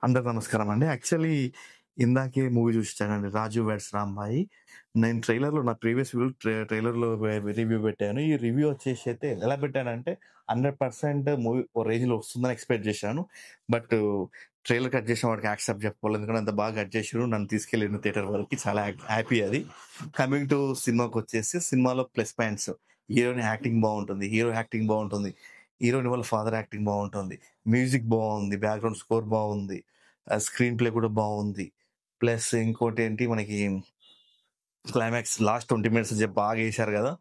అందరికి నమస్కారం అండి. యాక్చువల్లీ ఇందాకే మూవీ చూసేసానండి 'రాజు వెడ్స్ రాంబాయి'. నేను ట్రైలర్‌లో నా ప్రీవియస్ వ్యూ ట్రైలర్‌లో రివ్యూ పెట్టాను. ఈ రివ్యూ వచ్చేసి అయితే ఎలా పెట్టానంటే 100% మూవీ ఓ రేంజ్‌లో వస్తుందని ఎక్స్‌పెక్ట్ చేశాను. బట్ ట్రైలర్ కట్ చేసిన వాడికి యాక్సెప్ట్ చెప్పుకోవాలి. ఎందుకంటే అంత బాగా కట్ చేసిర్రు. నన్ను తీసుకెళ్ళిండు థియేటర్ వరకి. చాలా హ్యాపీ అది. కమింగ్ టు సినిమాకొచ్చేసి సినిమాలో ప్లస్ పాయింట్స్ హీరోయిన్ యాక్టింగ్ బావుంటుంది. హీరో యాక్టింగ్ బావుంటుంది. హీరోయిన్ వాళ్ళ ఫాదర్ యాక్టింగ్ బావుంటుంది. మ్యూజిక్ బావుంది. బ్యాక్‌గ్రౌండ్ స్కోర్ బావుంది. స్క్రీన్ ప్లే కూడా బావుంది. ప్లస్ ఇంకోటేంటి మనకి క్లైమాక్స్ లాస్ట్ 20 మినిట్స్ బాగా ఏశారు గదా!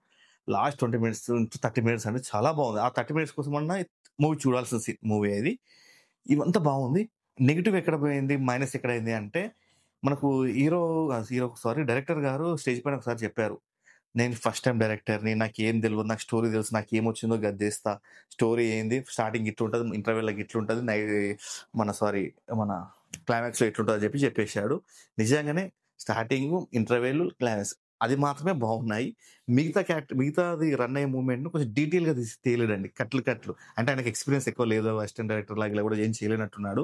లాస్ట్ 20 మినిట్స్ 30 మినిట్స్ అంటే చాలా బావుంది. ఆ 30 మినిట్స్ కోసమన్నా మూవీ చూడాల్సిన మూవీ ఇది. ఇవంతా బావుంది. నెగెటివ్ ఎక్కడ పోయింది? మైనస్ ఎక్కడైంది అంటే మనకు హీరో సారీ డైరెక్టర్ గారు స్టేజ్ పైన ఒకసారి చెప్పారు. నేను ఫస్ట్ టైమ్ డైరెక్టర్‌ని. నాకేం తెలవదు. నాకు స్టోరీ తెలుసు. నాకేమొచ్చిందో గద్దేస్తా. స్టోరీ ఏంది? స్టార్టింగ్ ఇట్లుంటది. ఇంటర్వెల్‌లో గిట్లుంటది. మన క్లైమాక్స్‌లో ఇట్లుంటదని చెప్పేసాడు. నిజంగానే స్టార్టింగు, ఇంటర్వెల్, క్లైమాక్స్ అది మాత్రమే బాగున్నాయి. మిగతాది రన్ అయ్యే మూవ్‌మెంట్‌ను కొంచెం డీటెయిల్‌గా తీయలేడండి. కట్లు. అంటే ఆయనకి ఎక్స్‌పీరియన్స్ ఎక్కువ లేదు. అసిస్టెంట్ డైరెక్టర్ లాగా ఇలా కూడా ఏం చేయలేనట్టున్నాడు.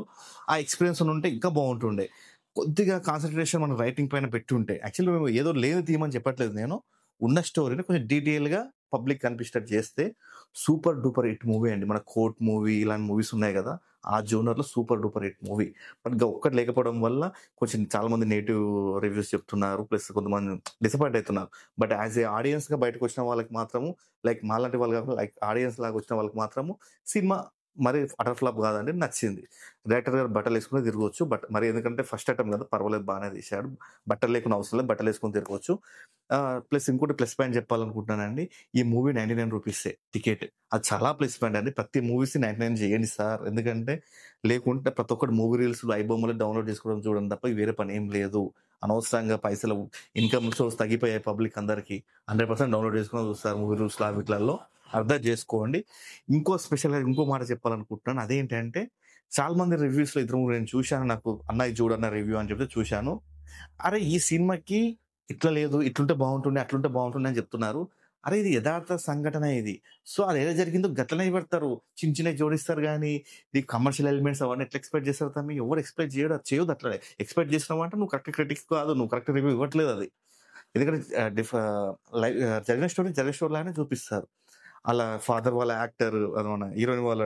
ఆ ఎక్స్‌పీరియన్స్ ఉండుంటే ఇంకా బాగుంటుండే. కొద్దిగా కాన్సంట్రేషన్ మన రైటింగ్ పైన పెట్టుంటే యాక్చువల్లీ మేము ఏదో లేనిది తీయమని చెప్పట్లేదు నేను. ఉన్న స్టోరీని కొంచెం డీటెయిల్‌గా పబ్లిక్ కనిపించేటట్టు చేస్తే సూపర్ డూపర్ హిట్ మూవీ అండి. మన 'కోర్ట్' మూవీ ఇలాంటి మూవీస్ ఉన్నాయి గదా! ఆ జోనర్‌లో super duper hit movie. But ఒక్కటి లేకపోవడం వల్ల కొంచెం చాలా మంది నెగెటివ్ రివ్యూస్ చెప్తున్నారు. ప్లస్ కొంతమంది డిసప్పాయింట్ అయితున్నారు. బట్ యాస్ ఎ ఆడియన్స్‌గా బయటకొచ్చిన వాళ్ళకి మాత్రము లైక్ మాలాంటి వాళ్ళు కాకుండా లైక్ ఆడియన్స్ లాగా వచ్చిన వాళ్ళకి మాత్రము సినిమా మరి అటర్ ఫ్లాప్ కాదండి. నచ్చింది. డైరెక్టర్ గారు బట్టలేసుకొని తిరగొచ్చు. బట్ మరి ఎందుకంటే ఫస్ట్ అటెంప్ట్ కదా! పర్వాలేదు బానే తీశాడు. బట్టలు లేకుండా అవసరం లేదు. బట్టలేసుకొని తిరగొచ్చు. ప్లస్ ఇంకోటి ప్లస్ పాయింట్ చెప్పాలనుకుంటున్నానండి. ఈ మూవీ రూ. 99 టికెట్. అది చాలా ప్లస్ పాయింట్ అండి. ప్రతి మూవీస్ 99 చేయండి సార్. ఎందుకంటే లేకుంటే ప్రతి ఒక్కడు మూవీ రీల్స్‌లో ఐబొమ్మలు డౌన్‌లోడ్ చేసుకోవడం చూడడం తప్ప వేరే పనేం లేదు. అనవసరంగా పైసలు ఇన్‌కమ్ సోర్స్ తగ్గిపోయాయి పబ్లిక్ అందరికి. 100% డౌన్‌లోడ్ చేసుకొని చూస్తారు మూవీ రూల్స్‌లో వీటిలల్లో. అర్థం చేసుకోండి. ఇంకో మాట చెప్పాలనుకుంటున్నాను. అదేంటంటే చాలా మంది రివ్యూస్‌లో ఇద్దరు ముగ్గురు నేను చూశాను. నాకు "అన్న ఇది చూడన్న రివ్యూ" అని చెప్తే చూశాను. అరే! ఈ సినిమాకి ఇట్లా లేదు, ఇట్లుంటే బావుంటుండే, అట్లుంటే బావుంటుండే అని చెప్తున్నారు. అరే! ఇది యథార్థ సంఘటన ఇది. సో, అది ఎలా జరిగిందో గట్లనే పెడతారు. చిన్నయి జోడిస్తారు గానీ, ఈ కమర్షియల్ ఎలిమెంట్స్ అవన్నీ ఎట్లా ఎక్స్‌పెక్ట్ చేస్తారు తమ్మీ? ఎవరు ఎక్స్‌పెక్ట్ చేయడు. అది చేయదు అట్లనే. ఎక్స్‌పెక్ట్ చేసినావంటే నువ్వు కరెక్ట్ క్రిటిక్స్ కాదు. నువ్వు కరెక్ట్ రివ్యూ ఇవ్వట్లేదు అది. ఎందుకంటే ఆహ్, డిఫ్ ఆహ్, జరిగిన స్టోరీ లాగానే చూపిస్తారు. ఆళ్ళ ఫాదర్ వాళ్ళ యాక్టర్ మన హీరోయిన్ వాళ్ళ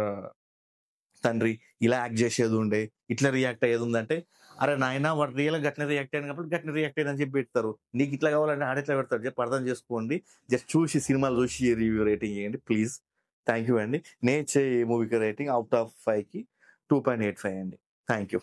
తండ్రి ఇలా యాక్ట్ చేసేదుండే, ఇట్లా రియాక్ట్ అయ్యేదుందంటే, అరె నాయనా వాడు రియల్‌గా గట్లనే రియాక్ట్ అయ్యిండు కాబట్టి గట్లనే రియాక్ట్ అయ్యిండని చెప్పి పెడతారు. నీకిట్లా కావాలంటే ఆడెట్లా పెడతాడు చెప్పు అర్థం చేసుకోండి. జస్ట్ చూసి సినిమాలు చూసి రివ్యూ రేటింగ్ ఇయ్యండి ప్లీజ్. థాంక్ యూ అండి. నేను ఇచ్చే ఈ మూవీకి రేటింగ్ ఔట్ ఆఫ్ 5కి 2.85 అండి. Thank you.